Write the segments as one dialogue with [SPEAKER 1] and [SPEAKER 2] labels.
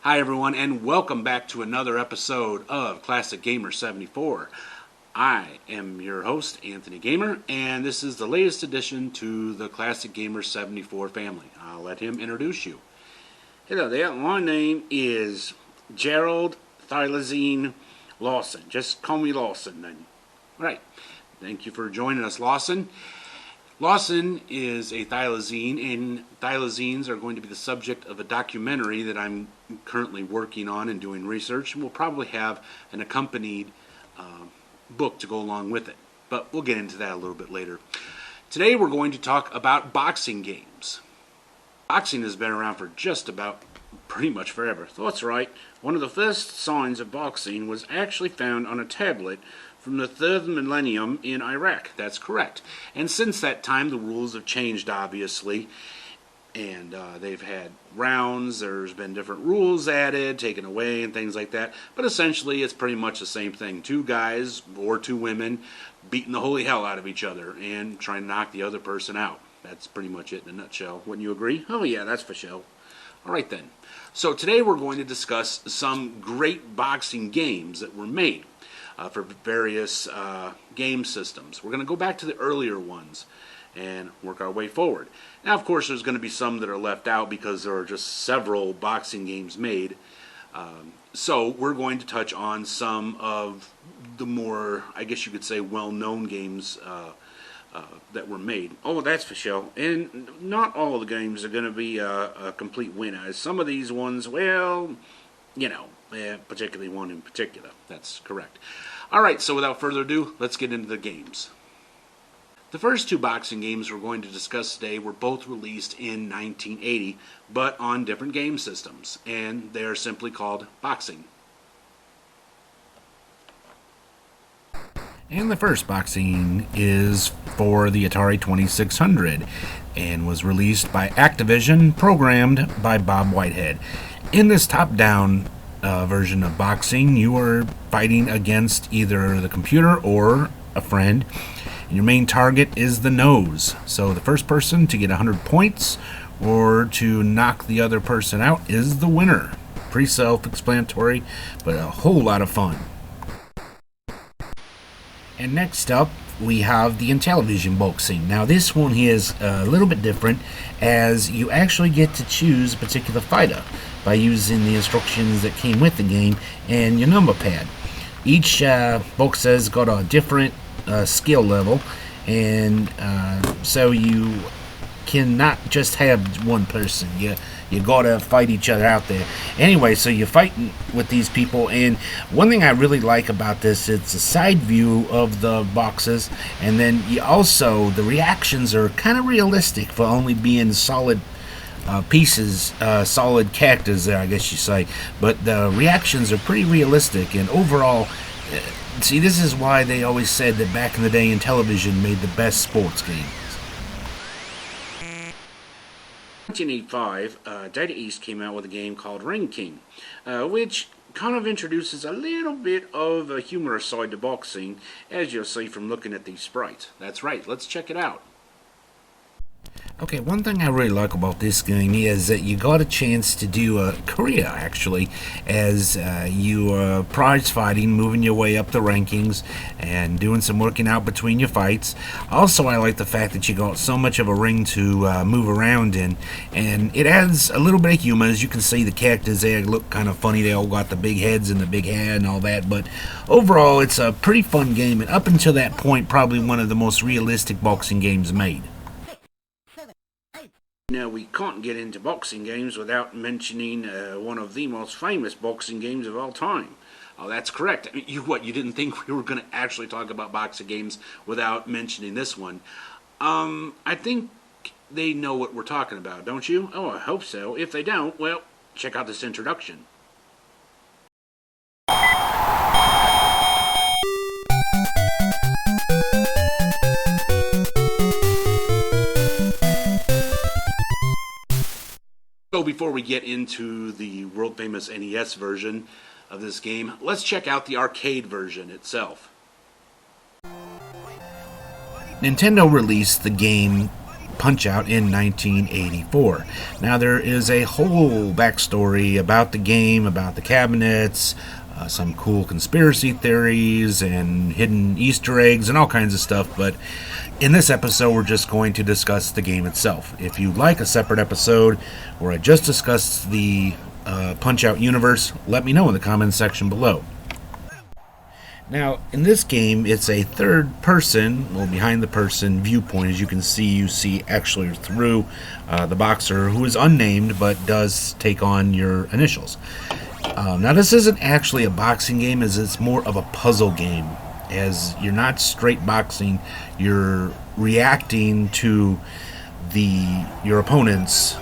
[SPEAKER 1] Hi everyone, and welcome back to another episode of Classic Gamer 74. I am your host, Anthony Gamer, and this is the latest addition to the Classic Gamer 74 family. I'll let him introduce you. Hello there, my name is Gerald Thylazine Lawson. Just call me Lawson then. Right. Thank you for joining us, Lawson. Lawson is a thylazine, and thylazines are going to be the subject of a documentary that I'm currently working on and doing research, and we'll probably have an accompanied book to go along with it. But we'll get into that a little bit later. Today we're going to talk about boxing games. Boxing has been around for just about pretty much forever. So that's right. One of the first signs of boxing was actually found on a tablet from the 3rd millennium in Iraq. That's correct. And since that time, the rules have changed, obviously. And they've had rounds. There's been different rules added, taken away, and things like that. But essentially, it's pretty much the same thing. Two guys or two women beating the holy hell out of each other and trying to knock the other person out. That's pretty much it in a nutshell. Wouldn't you agree? Oh, yeah, that's for sure. All right, then. So today we're going to discuss some great boxing games that were made for various game systems. We're going to go back to the earlier ones and work our way forward. Now, of course, there's going to be some that are left out because there are just several boxing games made. So we're going to touch on some of the more, I guess you could say, well-known games that were made. Oh, that's for sure. And not all the games are going to be a complete winner. Some of these ones, well, you know, particularly one in particular. That's correct. All right, so without further ado, let's get into the games. The first two boxing games we're going to discuss today were both released in 1980, but on different game systems, and they are simply called boxing. And the first boxing is for the Atari 2600 and was released by Activision, programmed by Bob Whitehead. In this top-down version of boxing, you are fighting against either the computer or a friend. And your main target is the nose. So the first person to get 100 points or to knock the other person out is the winner. Pretty self-explanatory, but a whole lot of fun. And next up, we have the Intellivision Boxing. Now this one is a little bit different, as you actually get to choose a particular fighter by using the instructions that came with the game and your number pad. Each boxer's got a different skill level, and so you cannot just have one person. You gotta fight each other out there. Anyway, so you're fighting with these people, and one thing I really like about this, it's a side view of the boxes, and then you also, the reactions are kind of realistic for only being solid pieces, solid characters there, I guess you say. But the reactions are pretty realistic, and overall, see, this is why they always said that back in the day, Intellivision made the best sports games. In 1985, Data East came out with a game called Ring King, which kind of introduces a little bit of a humorous side to boxing, as you'll see from looking at these sprites. That's right, let's check it out. Okay, one thing I really like about this game is that you got a chance to do a career, actually, as you are prize fighting, moving your way up the rankings, and doing some working out between your fights. Also, I like the fact that you got so much of a ring to move around in, and it adds a little bit of humor. As you can see, the characters there look kind of funny. They all got the big heads and the big hair and all that, but overall, it's a pretty fun game, and up until that point, probably one of the most realistic boxing games made. Now, we can't get into boxing games without mentioning one of the most famous boxing games of all time. Oh, that's correct. I mean, you didn't think we were going to actually talk about boxing games without mentioning this one? I think they know what we're talking about, don't you? Oh, I hope so. If they don't, well, check out this introduction. So before we get into the world-famous NES version of this game, let's check out the arcade version itself. Nintendo released the game
[SPEAKER 2] Punch-Out in 1984. Now, there is a whole backstory about the game, about the cabinets, some cool conspiracy theories and hidden Easter eggs and all kinds of stuff, but in this episode we're just going to discuss the game itself. If you'd like a separate episode where I just discuss the Punch-Out universe, let me know in the comments section below. Now, in this game, it's a third-person, well, behind-the-person viewpoint. As you can see, you see Axler through the boxer, who is unnamed but does take on your initials. Now, this isn't actually a boxing game, as it's more of a puzzle game. As you're not straight boxing, you're reacting to your opponent's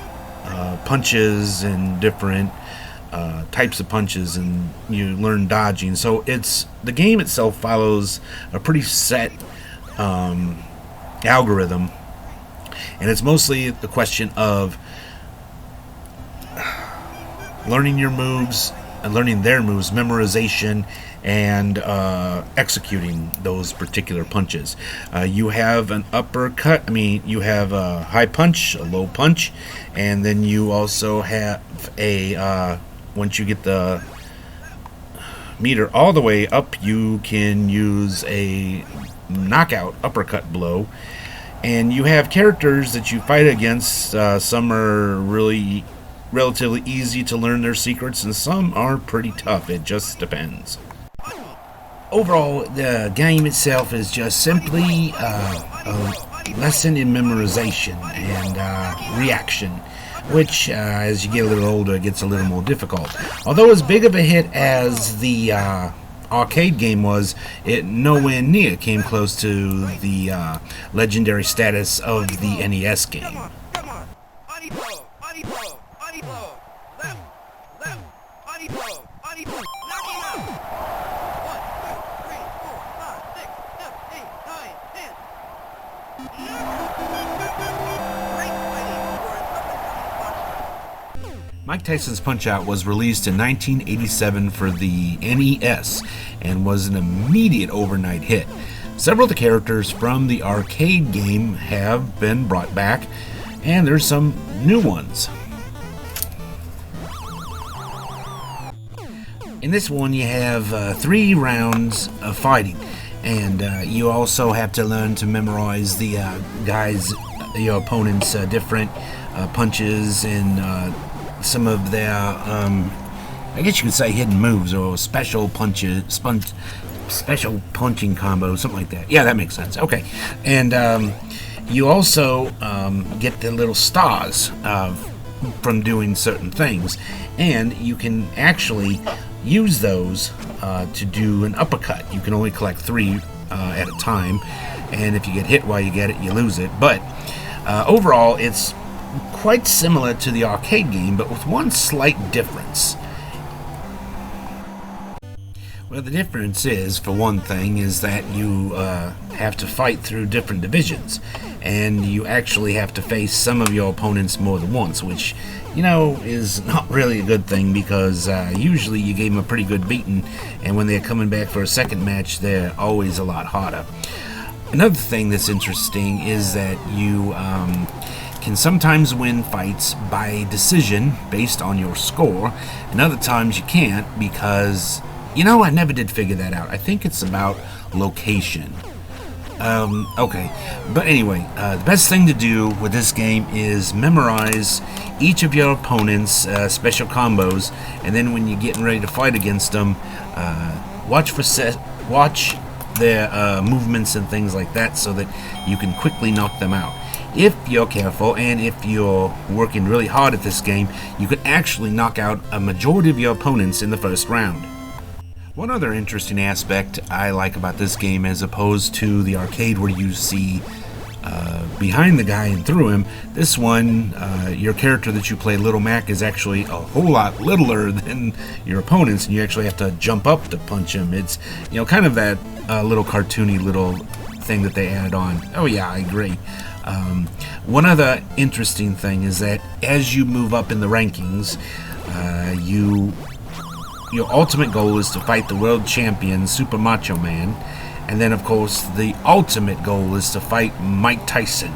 [SPEAKER 2] punches and different types of punches, and you learn dodging. So the game itself follows a pretty set algorithm, and it's mostly the question of learning your moves and learning their moves, memorization, and executing those particular punches. You have an uppercut, you have a high punch, a low punch, and then you also have a once you get the meter all the way up, you can use a knockout uppercut blow. And you have characters that you fight against. Some are relatively easy to learn their secrets, and some are pretty tough. It just depends. Overall, the game itself is just simply a lesson in memorization and reaction, which, as you get a little older, it gets a little more difficult. Although as big of a hit as the arcade game was, it nowhere near came close to the legendary status of the NES game. Mike Tyson's Punch-Out was released in 1987 for the NES and was an immediate overnight hit. Several of the characters from the arcade game have been brought back, and there's some new ones. In this one, you have 3 rounds of fighting, and you also have to learn to memorize the your opponent's different punches and some of their, I guess you could say, hidden moves or special punches, special punching combos, something like that. Yeah, that makes sense. Okay, and you also get the little stars from doing certain things, and you can actually use those to do an uppercut. You can only collect 3 at a time, and if you get hit while you get it, you lose it. But overall, it's quite similar to the arcade game, but with one slight difference. Well, the difference is, for one thing, is that you have to fight through different divisions, and you actually have to face some of your opponents more than once, which, is not really a good thing, because usually you gave them a pretty good beating, and when they're coming back for a second match, they're always a lot harder. Another thing that's interesting is that you can sometimes win fights by decision based on your score, and other times you can't because, I never did figure that out. I think it's about location. Okay, but anyway, the best thing to do with this game is memorize each of your opponent's special combos, and then when you're getting ready to fight against them, watch their movements and things like that so that you can quickly knock them out. If you're careful and if you're working really hard at this game, you can actually knock out a majority of your opponents in the first round. One other interesting aspect I like about this game, as opposed to the arcade where you see behind the guy and through him, this one, your character that you play, Little Mac, is actually a whole lot littler than your opponents, and you actually have to jump up to punch him. It's, kind of that little cartoony little thing that they added on. Oh yeah, I agree. One other interesting thing is that as you move up in the rankings, your ultimate goal is to fight the world champion, Super Macho Man, and then of course the ultimate goal is to fight Mike Tyson.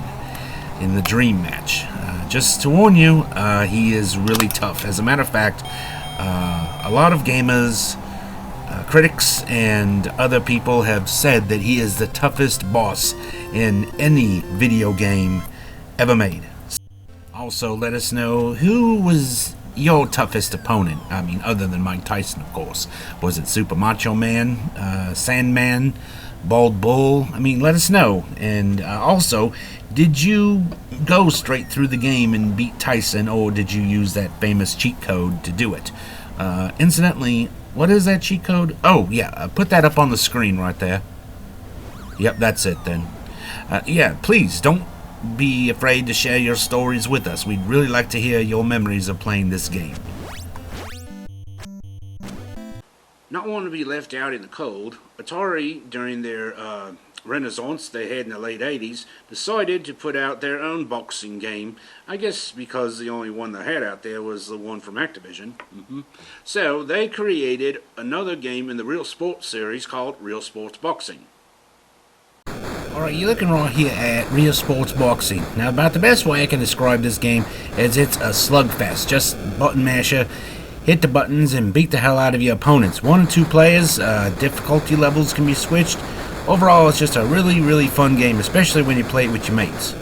[SPEAKER 2] in the dream match. Just to warn you, he is really tough. As a matter of fact, a lot of gamers, critics, and other people have said that he is the toughest boss in any video game ever made. Also, let us know, who was your toughest opponent? I mean, other than Mike Tyson, of course. Was it Super Macho Man, Sandman, Bald Bull? I mean, let us know. And also, did you go straight through the game and beat Tyson, or did you use that famous cheat code to do it? Incidentally, what is that cheat code? Oh, yeah, put that up on the screen right there. Yep, that's it then. Yeah, please, don't be afraid to share your stories with us. We'd really like to hear your memories of playing this game.
[SPEAKER 1] Not wanting to be left out in the cold, Atari, during their renaissance they had in the late 80s, decided to put out their own boxing game. I guess because the only one they had out there was the one from Activision. So they created another game in the Real Sports series called Real Sports Boxing.
[SPEAKER 2] Alright, you're looking right here at Real Sports Boxing. Now, about the best way I can describe this game is it's a slugfest. Just button masher, hit the buttons and beat the hell out of your opponents. 1 or 2 players, difficulty levels can be switched. Overall, it's just a really, really fun game, especially when you play it with your mates.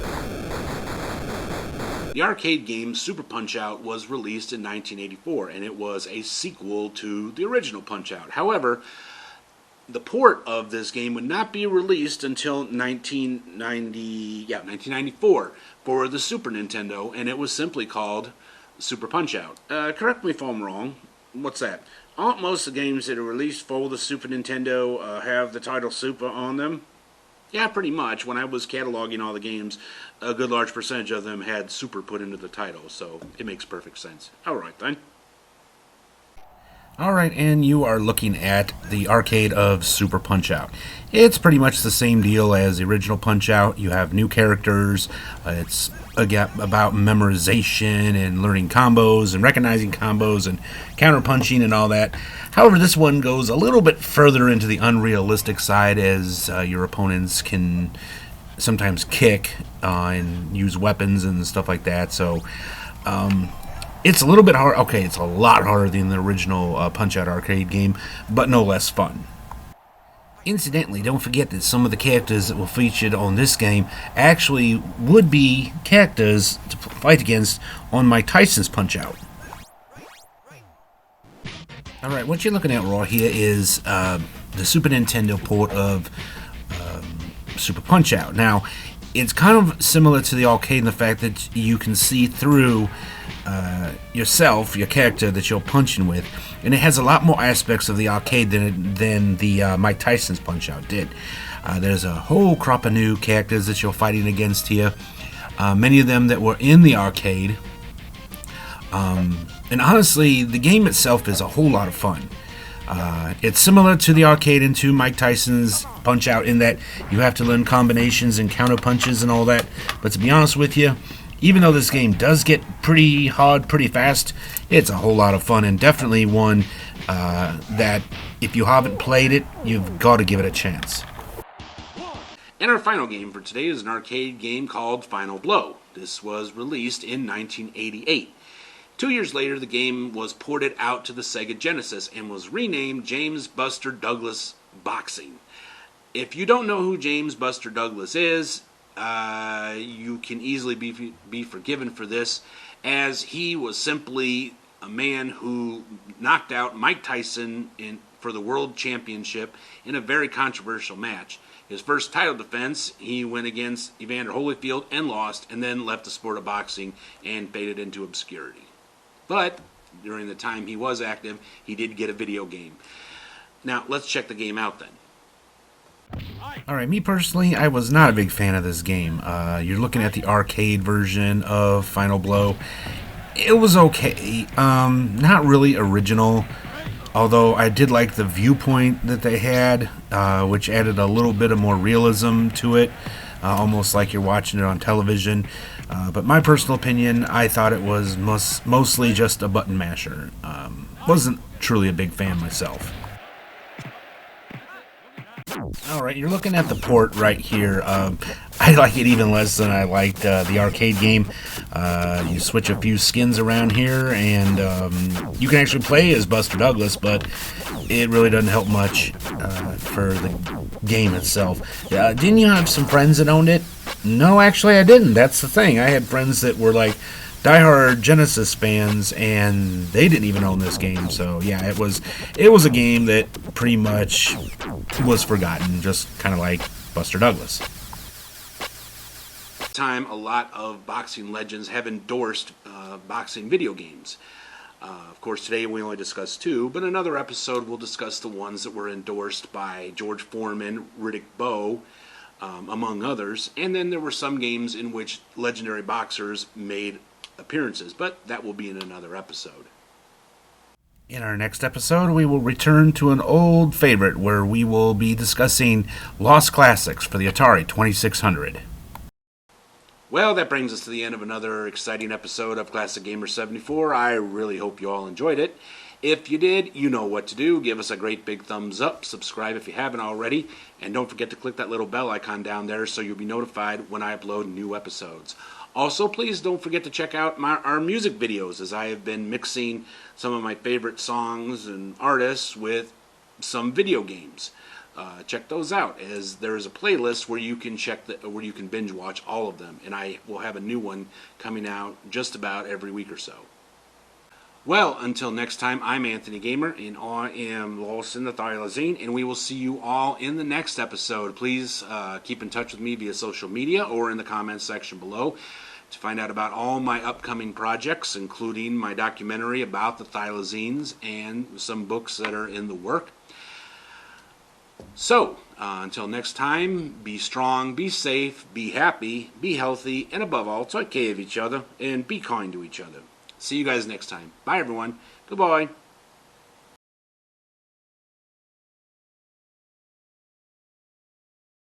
[SPEAKER 1] The arcade game Super Punch-Out was released in 1984, and it was a sequel to the original Punch-Out. However, the port of this game would not be released until 1994 for the Super Nintendo, and it was simply called Super Punch-Out. Correct me if I'm wrong. What's that? Aren't most of the games that are released for the Super Nintendo have the title Super on them? Yeah, pretty much. When I was cataloging all the games, a good large percentage of them had Super put into the title, so it makes perfect sense. Alright then.
[SPEAKER 2] Alright, and you are looking at the arcade of Super Punch-Out. It's pretty much the same deal as the original Punch-Out. You have new characters. It's about memorization and learning combos and recognizing combos and counter-punching and all that. However, this one goes a little bit further into the unrealistic side, as your opponents can sometimes kick and use weapons and stuff like that. So, it's a little bit hard. Okay, it's a lot harder than the original Punch-Out arcade game, but no less fun. Incidentally, don't forget that some of the characters that were featured on this game actually would be characters to fight against on Mike Tyson's Punch-Out. Alright, what you're looking at right here is the Super Nintendo port of Super Punch-Out. Now, it's kind of similar to the arcade in the fact that you can see through yourself, your character that you're punching with, and it has a lot more aspects of the arcade than the Mike Tyson's Punch-Out did. There's a whole crop of new characters that you're fighting against here, many of them that were in the arcade, and honestly, the game itself is a whole lot of fun. It's similar to the arcade and to Mike Tyson's Punch-Out in that you have to learn combinations and counter punches and all that, but to be honest with you, even though this game does get pretty hard pretty fast, it's a whole lot of fun, and definitely one that if you haven't played it, you've got to give it a chance.
[SPEAKER 1] And our final game for today is an arcade game called Final Blow. This was released in 1988. 2 years later, the game was ported out to the Sega Genesis and was renamed James Buster Douglas Boxing. If you don't know who James Buster Douglas is, you can easily be forgiven for this, as he was simply a man who knocked out Mike Tyson for the World Championship in a very controversial match. His first title defense, he went against Evander Holyfield and lost, and then left the sport of boxing and faded into obscurity. But during the time he was active, he did get a video game. Now, let's check the game out then.
[SPEAKER 2] Alright, me personally, I was not a big fan of this game. You're looking at the arcade version of Final Blow. It was okay. Not really original, although I did like the viewpoint that they had, which added a little bit of more realism to it, almost like you're watching it on television. But my personal opinion, I thought it was mostly just a button masher. Wasn't truly a big fan myself. Alright, you're looking at the port right here. I I like it even less than I liked the arcade game. You switch a few skins around here, and you can actually play as Buster Douglas, but it really doesn't help much for the game itself. Didn't you have some friends that owned it? No, actually I didn't. That's the thing. I had friends that were like diehard Genesis fans, and they didn't even own this game. So yeah, it was a game that pretty much was forgotten, just kind of like Buster Douglas.
[SPEAKER 1] Time, a lot of boxing legends have endorsed boxing video games. Of course, today we only discussed two, but another episode we'll discuss the ones that were endorsed by George Foreman, Riddick Bowe, among others. And then there were some games in which legendary boxers made appearances, but that will be in another episode.
[SPEAKER 2] In our next episode, we will return to an old favorite where we will be discussing Lost Classics for the Atari 2600.
[SPEAKER 1] Well, that brings us to the end of another exciting episode of Classic Gamer 74. I really hope you all enjoyed it. If you did, you know what to do. Give us a great big thumbs up, subscribe if you haven't already, and don't forget to click that little bell icon down there so you'll be notified when I upload new episodes. Also, please don't forget to check out our music videos, as I have been mixing some of my favorite songs and artists with some video games. Check those out, as there is a playlist where you can where you can binge watch all of them, and I will have a new one coming out just about every week or so. Well, until next time, I'm Anthony Gamer, and I am lost in the Thylacine, and we will see you all in the next episode. Please keep in touch with me via social media or in the comments section below to find out about all my upcoming projects, including my documentary about the Thylacines and some books that are in the work. So, until next time, be strong, be safe, be happy, be healthy, and above all, take care of each other and be kind to each other. See you guys next time. Bye, everyone. Goodbye.